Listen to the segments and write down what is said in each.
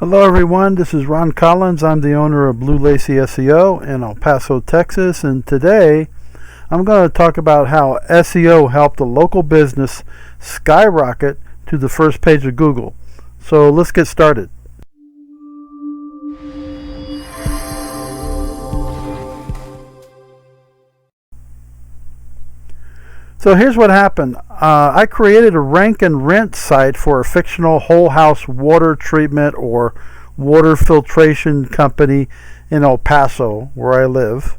Hello everyone, this is Ron Collins. I'm the owner of Lacy SEO in El Paso, Texas, and today I'm going to talk about how SEO helped a local business skyrocket to the first page of Google. So let's get started. So here's what happened. I created a rank and rent site for a fictional whole house water treatment or water filtration company in El Paso, where I live.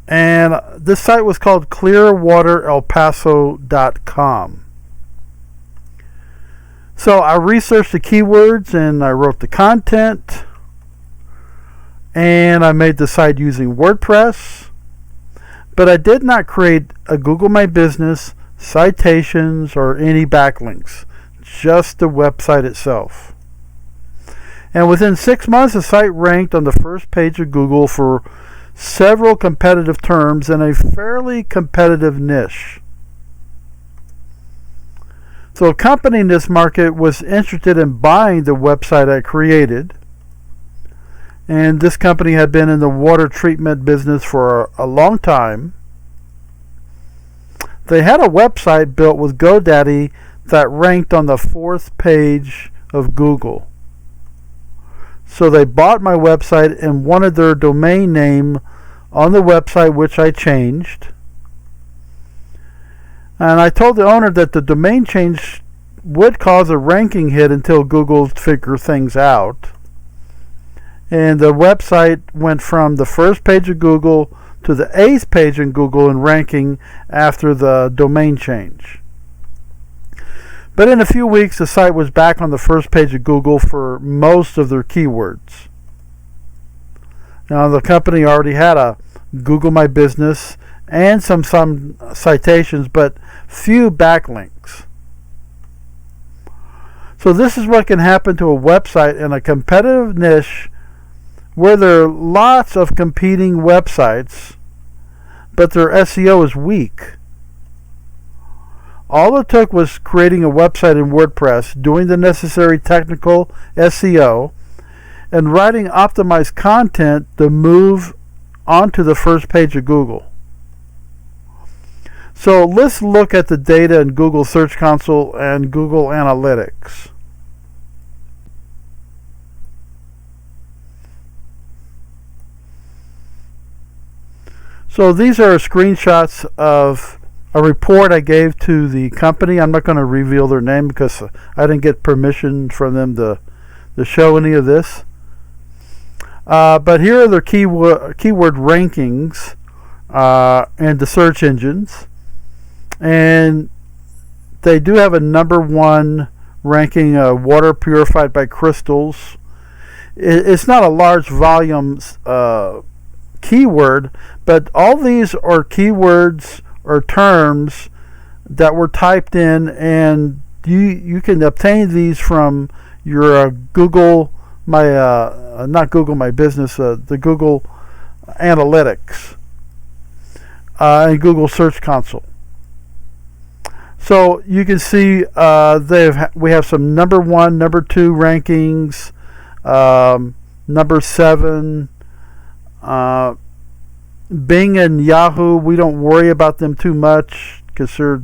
And this site was called clearwaterelpaso.com. So I researched the keywords and I wrote the content. And I made the site using WordPress. But I did not create a Google My Business, citations, or any backlinks, just the website itself. And within 6 months, the site ranked on the first page of Google for several competitive terms in a fairly competitive niche. So a company in this market was interested in buying the website I created. And this company had been in the water treatment business for a long time. They had a website built with GoDaddy that ranked on the 4th page of Google. So they bought my website and wanted their domain name on the website, which I changed. And I told the owner that the domain change would cause a ranking hit until Google figured things out. And the website went from the first page of Google to the 8th page in Google in ranking after the domain change. But in a few weeks, the site was back on the first page of Google for most of their keywords. Now, the company already had a Google My Business and some citations, but few backlinks. So this is what can happen to a website in a competitive niche where there are lots of competing websites, but their SEO is weak. All it took was creating a website in WordPress, doing the necessary technical SEO, and writing optimized content to move onto the first page of Google. So let's look at the data in Google Search Console and Google Analytics. So these are screenshots of a report I gave to the company. I'm not going to reveal their name because I didn't get permission from them to show any of this. But here are their keyword rankings and the search engines. And they do have a number 1 ranking, water purified by crystals. It's not a large volume keyword, but all these are keywords or terms that were typed in, and you can obtain these from your Google not Google My Business, the Google Analytics and Google Search Console. So you can see we have some number 1, number 2 rankings, number 7. Bing and Yahoo, we don't worry about them too much because their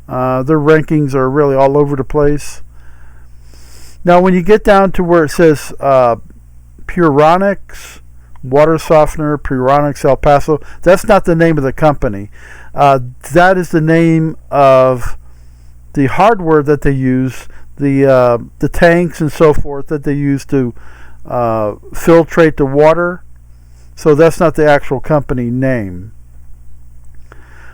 rankings are really all over the place. Now, when you get down to where it says Puronics, water softener, Puronics El Paso, that's not the name of the company. That is the name of the hardware that they use, the tanks and so forth that they use to filtrate the water. So that's not the actual company name.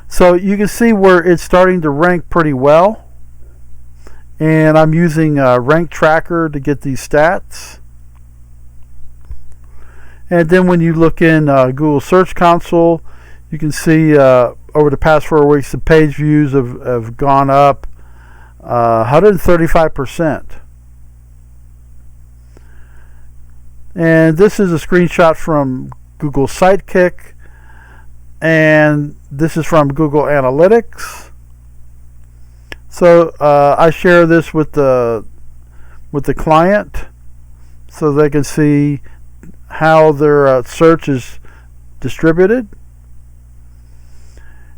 So you can see where it's starting to rank pretty well. And I'm using Rank Tracker to get these stats. And then when you look in Google Search Console, you can see over the past 4 weeks the page views have gone up 135%. And this is a screenshot from Google Sidekick, and this is from Google Analytics. So I share this with the client, so they can see how their search is distributed.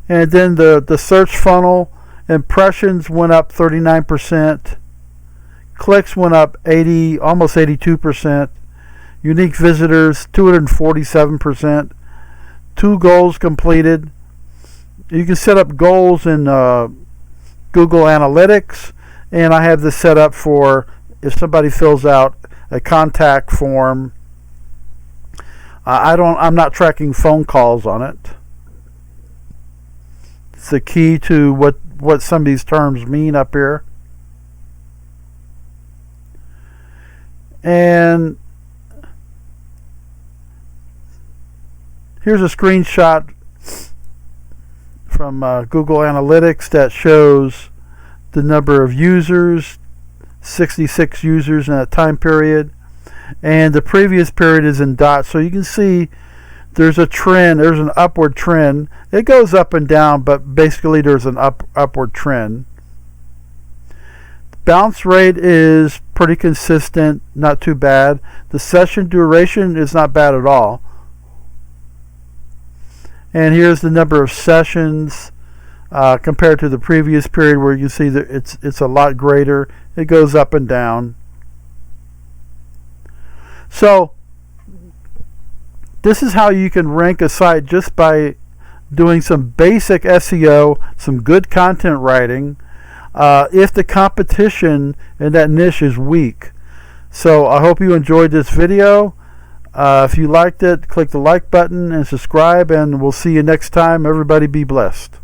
And then the search funnel, impressions went up 39%, clicks went up almost 82%, unique visitors 247%, 2 goals completed. You can set up goals in Google Analytics, and I have this set up for if somebody fills out a contact form. I'm not tracking phone calls on it. It's the key to what some of these terms mean up here. And here's a screenshot from Google Analytics that shows the number of users, 66 users in that time period, and the previous period is in dots, so you can see there's a trend, there's an upward trend. It goes up and down, but basically there's an upward trend. Bounce rate is pretty consistent, not too bad. The session duration is not bad at all. And here's the number of sessions compared to the previous period, where you see that it's a lot greater. It goes up and down. So this is how you can rank a site, just by doing some basic SEO, some good content writing, if the competition in that niche is weak. So I hope you enjoyed this video. If you liked it, click the like button and subscribe, and we'll see you next time. Everybody be blessed.